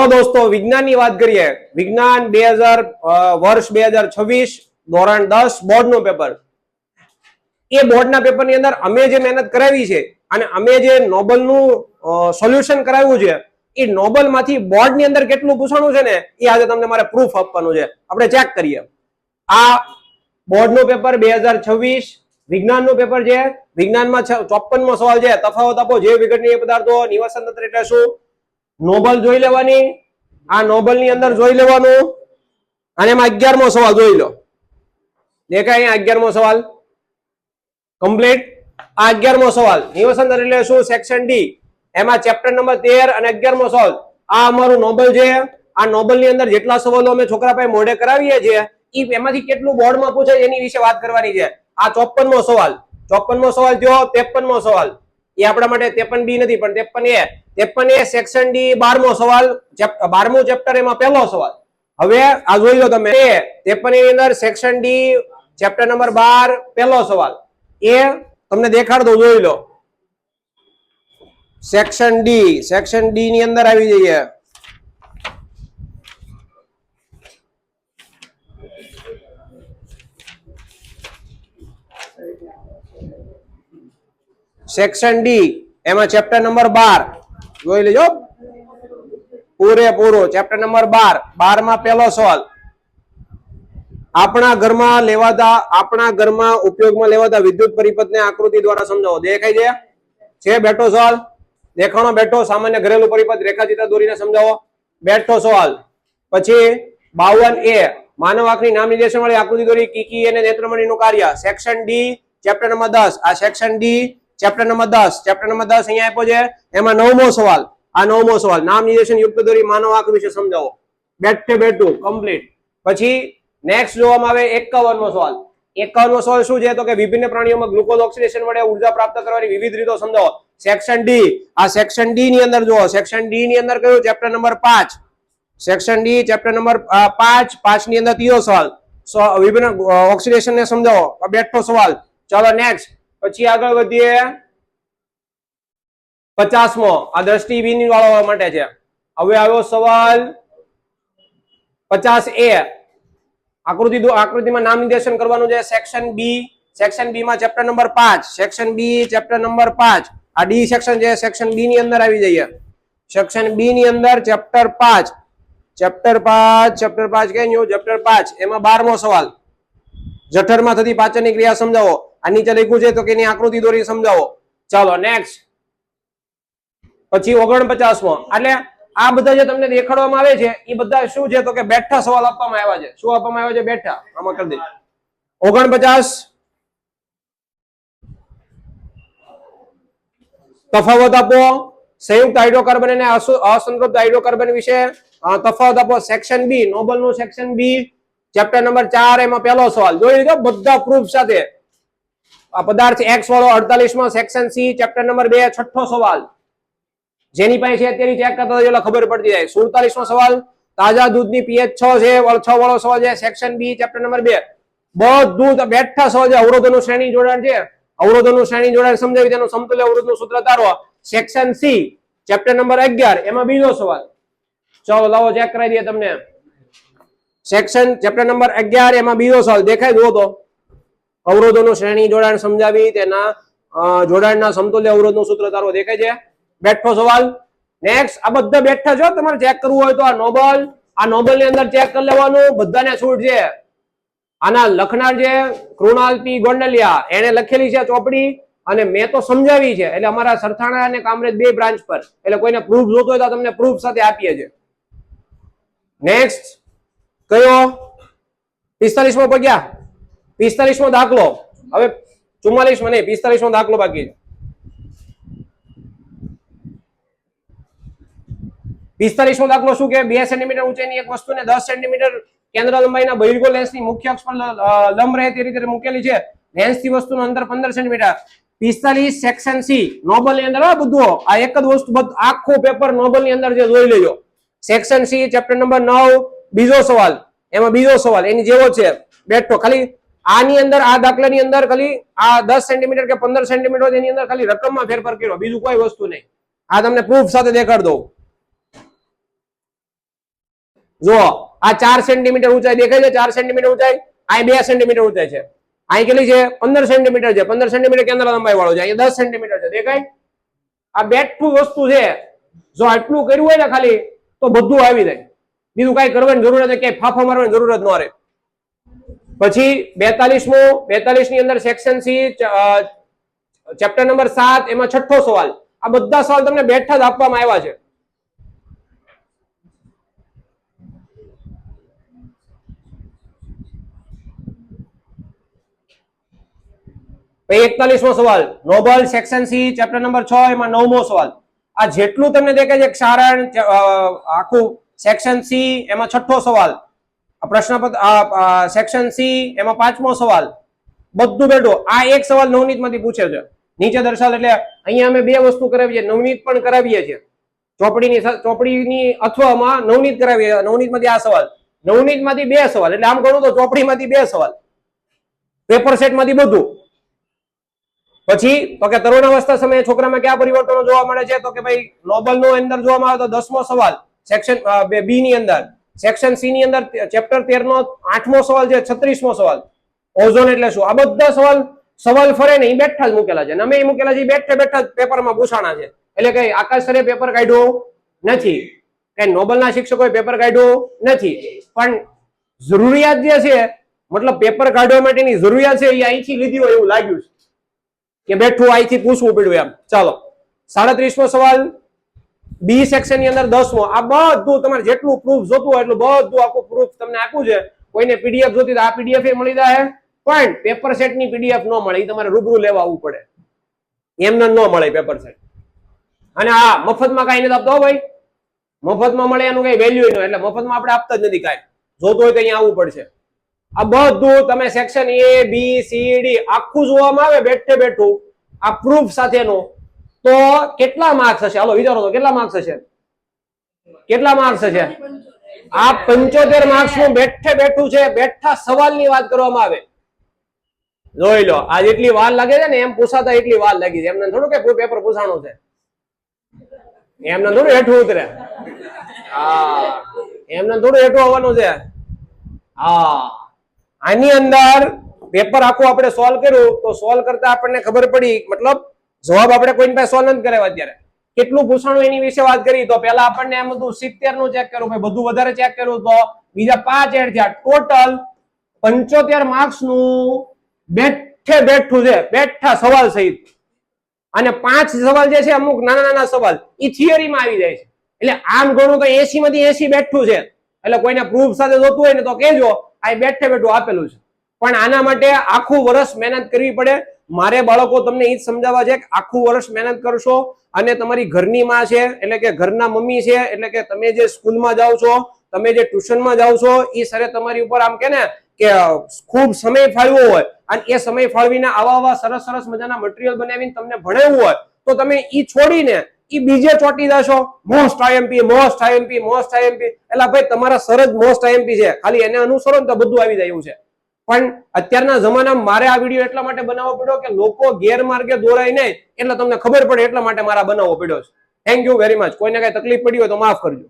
चलो दोस्तों विज्ञान की बात करिए। विज्ञान 2000 वर्ष 2026 ધોરણ 10 બોર્ડ નું પેપર। એ બોર્ડના પેપરની અંદર અમે જે મહેનત કરાવી છે અને અમે જે નોબલ નું સોલ્યુશન કરાવ્યું છે એ નોબલ માંથી બોર્ડ ની અંદર કેટલું પૂછવાનું છે ને એ આજે તમને મારે પ્રૂફ આપવાનું છે। આપણે ચેક કરીએ। આ બોર્ડ નું પેપર 2026 વિજ્ઞાન નું પેપર છે। વિજ્ઞાનમાં 54મો સવાલ છે। તફાવત આપો જૈવ વિઘટનીય પદાર્થો નિવાસન તંત્ર એટલે શું? નોબલ જોઈ લેવાની। આ નોબલ ની અંદર જોઈ લેવાનું અને એમાં 11મો સવાલ જોઈ લો। દેખાય અહીંયા 11મો સવાલ કમ્પ્લીટ। આ 11મો સવાલ નિવાસન તંત્ર એટલે શું? Section D. એમાં ચેપ્ટર નંબર 13 અને 11મો સવાલ આ અમારું નોબલ છે। આ નોબલ ની અંદર જેટલા સવાલો અમે છોકરા પાસે મોઢે કરાવીએ છીએ ઈ એમાંથી કેટલું બોર્ડમાં પૂછે એની વિશે વાત કરવાની છે। આ 54મો સવાલ 54મો સવાલ થયો। 53મો સવાલ એ આપણા માટે 53 બી નથી પણ 53 એ સેક્શન ડી 12મો સવાલ 12મું ચેપ્ટર એમાં પહેલો સવાલ। હવે આ જોઈ લો તમે 53 ની અંદર સેક્શન ડી ચેપ્ટર નંબર 12 પહેલો સવાલ એ તમને દેખાડ દો જોઈ લો। સેક્શન ડી ની અંદર આવી જઈએ। સેક્શન ડી એમાં ચેપ્ટર નંબર 12 જોઈ લેજો પૂરેપૂરો। ચેપ્ટર નંબર 12 માં પહેલો સવાલ આપણા ઘરમાં ઉપયોગમાં લેવાતા વિદ્યુત પરિપથને આકૃતિ દ્વારા સમજાવો। દેખાય છે બેઠો સવાલ દેખાણો બેઠો સામાન્ય ઘરેલું પરિપથ રેખાચિત્ર દોરીને સમજાવો બેઠો સવાલ। પછી 52A માનવ આંખની નામ નિર્દેશન વાળી આકૃતિ દોરી કીકી અને નેત્રમણીનું કાર્ય। સેક્શન ડી ચેપ્ટર નંબર 10 આ સેક્શન ડી ચેપ્ટર નંબર 10 અહીંયા આપ્યો છે। એમાં 9મો સવાલ આ 9મો સવાલ નામ નિર્દેશન યુક્ત દોરી માનવ આંખ વિશે સમજાવો બેઠે બેઠું કમ્પ્લીટ। પછી નેક્સ્ટ જોવામાં આવે 51મો સવાલ। 51મો સવાલ શું છે તો કે વિભિન્ન પ્રાણીઓમાં ગ્લુકોઝ ઓક્સિડેશન વડે ઉર્જા પ્રાપ્ત કરવાની વિવિધ રીતો સમજાવો સેક્શન ડી। આ સેક્શન ડી ની અંદર જુઓ સેક્શન ડી ની અંદર કયું chapter number 5 section D chapter number 5 ની અંદર ત્રીજો સવાલ વિભિન્ન ઓક્સિડેશન ને સમજાવો બેઠો સવાલ। ચાલો નેક્સ્ટ પછી આગળ વધીએ 50મો આ દ્રષ્ટિહીન વાળા માટે છે। હવે આવ્યો સવાલ 50A આકૃતિમાં નામ નિર્દેશન કરવાનું છે સેક્શન બી માં chapter number 5 section B chapter number 5 આ ડી સેક્શન છે। સેક્શન બી ની અંદર આવી જઈએ। સેક્શન બી ની અંદર ચેપ્ટર 5 ચેપ્ટર 5 એમાં 12મો સવાલ જઠરમાં થતી પાચનની ક્રિયા સમજાવો। આ નીચે લખ્યું છે તો કે એની આકૃતિ દોરી સમજાવો। ચાલો નેક્સ્ટ પછી 49મો એટલે આ બધા જે તમને દેખાડવામાં આવે છે એ બધા શું છે તો કે બેઠા સવાલ આપવામાં આવ્યા છે। શું આપવામાં આવ્યા છે? બેઠા। આમાં કરી દે 49 તફાવત આપો સંયુક્ત હાઇડ્રોકાર્બન અને અસંતૃપ્ત હાઇડ્રોકાર્બન વિશે તફાવત આપો સેક્શન બી નોબલ નું સેક્શન બી ચેપ્ટર નંબર 4 એમાં પહેલો સવાલ જોઈ લીધો બધા પ્રૂફ સાથે। આ પદાર્થ એક્સ વાળો 48માં સેક્શન સી ચેપ્ટર નંબર 2 છઠ્ઠો સવાલ જેની પાસે છે અત્યારે ચેક કરતા એટલે ખબર પડતી જાય। 47મો સવાલ તાજા દૂધની પીએચ 6 છે 6 વાળો સવાલ છે સેક્શન બી ચેપ્ટર નંબર 2 બધું બેઠા સવાલ છે। અવરોધોનું શ્રેણી જોડાણ છે અવરોધોનું શ્રેણી જોડાણ સમજાવી તેનું સમતુલ્ય અવરોધનું સૂત્ર તારો સેક્શન સી ચેપ્ટર નંબર 11 એમાં બીજો સવાલ। ચાલો લાવો ચેક કરાવી દઈએ તમને સેક્શન ચેપ્ટર નંબર 11 એમાં બીજો સવાલ દેખાય જુઓ તો અવરોધોનું શ્રેણી જોડાણ સમજાવી તેના જોડાણના સમતુલ્ય અવરોધનું સૂત્ર તારો દેખાય છે બેઠો સવાલ। નેક્સ્ટ આ બધા બેઠા છો તમારે ચેક કરવું હોય તો આ નોબલ ની અંદર ચેક કરી લેવાનું બધાને છૂટ છે। આના લખનાર છે કૃણાલ પી ગોંડલિયા એને લખેલી છે ચોપડી અને મેં તો સમજાવી છે એટલે અમારા સરથાણા અને કામરેજ બે બ્રાન્ચ પર એટલે કોઈને પ્રૂફ જોતો હોય તો તમને પ્રૂફ સાથે આપીએ છીએ। નેક્સ્ટ કયો 45મો પગ્યા 45મો દાખલો હવે 44મો નહીં 45મો દાખલો બાકી છે। 45મો દાખલો શું કે 2 સેન્ટીમીટર ઊંચાઈની એક વસ્તુને 10 સેન્ટીમીટર કેન્દ્ર લંબાઈના બહિર્ગોળ લેન્સની મુખ્ય અક્ષ પર લંબ રહે તે રીતે મૂકેલી છે। લેન્સથી વસ્તુનું અંતર 15 સેન્ટીમીટર। 45 સેક્શન સી નોબલ ની અંદર બધું આ એક જ વસ્તુ આખું પેપર નોબલ ની અંદર જે જોઈ લેજો। સેક્શન સી ચેપ્ટર નંબર 9 બીજો સવાલ એમાં બીજો સવાલ એની જેવો છે બેઠો ખાલી આની અંદર આ દાખલાની અંદર ખાલી આ 10 સેન્ટીમીટર કે 15 સેન્ટીમીટર એની અંદર ખાલી રકમમાં ફેરફાર કર્યો બીજું કોઈ વસ્તુ નહીં। આ તમને પ્રૂફ સાથે દેખાડ દઉં। જો આ 4 સેન્ટીમીટર ઊંચાઈ દેખાય છે, 4 સેન્ટીમીટર ઊંચાઈ, અહીં 2 સેન્ટીમીટર ઊંચાઈ છે, અહીં કેટલી છે 15 સેન્ટીમીટર છે, 15 સેન્ટીમીટર કેન્દ્ર લંબાઈ વાળો છે, અહીં 10 સેન્ટીમીટર છે, દેખાય? આ બેઠું વસ્તુ છે, જો આટલું કર્યું હોય ને ખાલી તો બધું આવી જાય, બીજું કઈ કરવાની જરૂર નથી, ક્યાંય ફાફા મારવાની જરૂર જ ન રહે. પછી 42 ની અંદર સેક્શન સી ચેપ્ટર નંબર 7 એમાં છઠ્ઠો સવાલ. આ બધા સવાલ તમને બેઠા જ આપવામાં આવ્યા છે. પછી 41મો સવાલ નોબલ સેક્શન સી ચેપ્ટર નંબર 6 એમાં 9મો સવાલ. આ જેટલું તમને દેખાય છે ક્ષારણ આખું સેક્શન સી એમાં છઠ્ઠો સવાલ, પ્રશ્નપત્ર સેક્શન સી એમાં 5મો સવાલ, બધું બેઠું. આ એક સવાલ નવનીત માંથી પૂછે છે, નીચે દર્શાવેલ. એટલે અહીંયા અમે બે વસ્તુ કરાવીએ, નવનીત પણ કરાવીએ છીએ, ચોપડીની અથવામાં નવનીત કરાવીએ. નવનીત માંથી આ સવાલ, નવનીત માંથી 2 સવાલ, એટલે આમ ગણું તો ચોપડી માંથી 2 સવાલ, પેપર સેટ માંથી બધું. પછી તો કે તરુણાવસ્થા સમયે છોકરામાં કયા પરિવર્તનો જોવા મળે છે? તો કે ભાઈ નોબલ નો અંદર જોવામાં આવે તો 10મો સવાલ સેક્શન બી ની અંદર, સેક્શન સી ની અંદર ચેપ્ટર 13 નો 8મો સવાલ છે, 36મો સવાલ ઓઝોન એટલે શું. આ બધા સવાલ ફરે ને એ બેઠા જ મૂકેલા છે, અમે મૂકેલા છે બેઠા બેઠા પેપરમાં પૂછાણા છે. એટલે કઈ આકાશ સરે પેપર કાઢ્યું નથી, કઈ નોબલના શિક્ષકોએ પેપર કાઢ્યું નથી, પણ જરૂરિયાત જે છે, મતલબ પેપર કાઢવા માટેની જરૂરિયાત છે એ અહીંથી લીધી હોય એવું લાગ્યું છે કે બેઠું અહીંથી પૂછવું પડ્યું એમ. ચાલો 37મો સવાલ બી સેક્શન ની અંદર 10મો. આ બધું તમારે જેટલું પ્રૂફ જોતું હોય એટલું બધું આખું પ્રૂફ તમને આપ્યું છે. કોઈને પીડીએફ જોતી તો આ પીડીએફ એ મળી જાય, પણ પેપર સેટ ની પીડીએફ ન મળે, એ તમારે રૂબરૂ લેવા આવવું પડે, એમને ન મળે પેપર સેટ. અને આ મફતમાં કઈ નથી આપતો ભાઈ, મફતમાં મળે એનું કઈ વેલ્યુ નહીં, એટલે મફતમાં આપણે આપતા જ નથી કાંઈ, જોતું હોય તો અહીંયા આવવું પડશે. આ બધું તમે section A B C D આખું જોવામાં આવે બેઠે બેઠું આ પ્રૂફ સાથેનું, તો કેટલા માર્ક્સ હશે? હાલો વિચારો તો કેટલા માર્ક્સ હશે? કેટલા માર્ક્સ હશે? આ 75 માર્ક્સ નું બેઠે બેઠું છે. બેઠા સવાલની વાત કરવામાં આવે, જોઈ લો. આ જેટલી વાર લાગે છે ને એમ પૂછાતા એટલી વાર લાગી છે. એમને થોડું કે પેપર પૂછાણું છે, એમને થોડું હેઠું ઉતરે. હા, એમને થોડું હેઠું આવવાનું છે. હા, આની અંદર પેપર આખું આપણે સોલ્વ કર્યું તો સોલ્વ કરતા આપણને ખબર પડી, મતલબ જવાબ આપણે કોઈની પાસે સોલ્વ નથી કરાવ્યા. અત્યારે કેટલું પૂછાણું એની વિશે વાત કરી તો પેલા આપણને એમ હતું 70 નું ચેક કર્યું, ભાઈ બધું વધારે ચેક કર્યું તો બીજા 5 એડ થયા. ટોટલ 75 માર્ક્સ નું બેઠે બેઠું છે, બેઠા સવાલ સહિત. અને 5 સવાલ જે છે અમુક નાના નાના સવાલ એ થિયરીમાં આવી જાય છે. એટલે આમ ગણું તો 80 માંથી 80 બેઠું છે. એટલે કોઈને પ્રૂફ સાથે જોતું હોય ને તો કહેજો, આ બેઠે બેઠું આપેલું છે. પણ આના માટે આખું વર્ષ મહેનત કરવી પડે. મારે બાળકો તમને એ જ સમજાવવા છે કે આખું વર્ષ મહેનત કરશો અને તમારી ઘરની માં છે, એટલે કે ઘરના મમ્મી છે, એટલે કે તમે જે સ્કૂલમાં જાઓ છો, તમે જે ટ્યુશનમાં જાઓ છો, એ સરે તમારી ઉપર આમ કે ને કે ખૂબ સમય ફાળવ્યો હોય અને એ સમય ફાળવીને આવા સરસ સરસ મજાના મટીરિયલ બનાવીને તમને ભણાવ્યું હોય તો તમે ઈ છોડીને ઈ બીજે ચોટી જશો. Most IMP, most IMP, most IMP. એટલે ભાઈ તમારા સર જ મોસ્ટ આઈએમપી છે, ખાલી એને અનુસરો ને તો બધું આવી જાય એવું છે. પણ અત્યારના જમાનામાં મારે આ વિડીયો એટલા માટે બનાવવો પડ્યો કે લોકો ગેરમાર્ગે દોરાય નહીં એટલે તમને ખબર પડે, એટલા માટે મારા બનાવવો પડ્યો છે. Thank you very much. કોઈને કઈ તકલીફ પડી હોય તો માફ કરજો.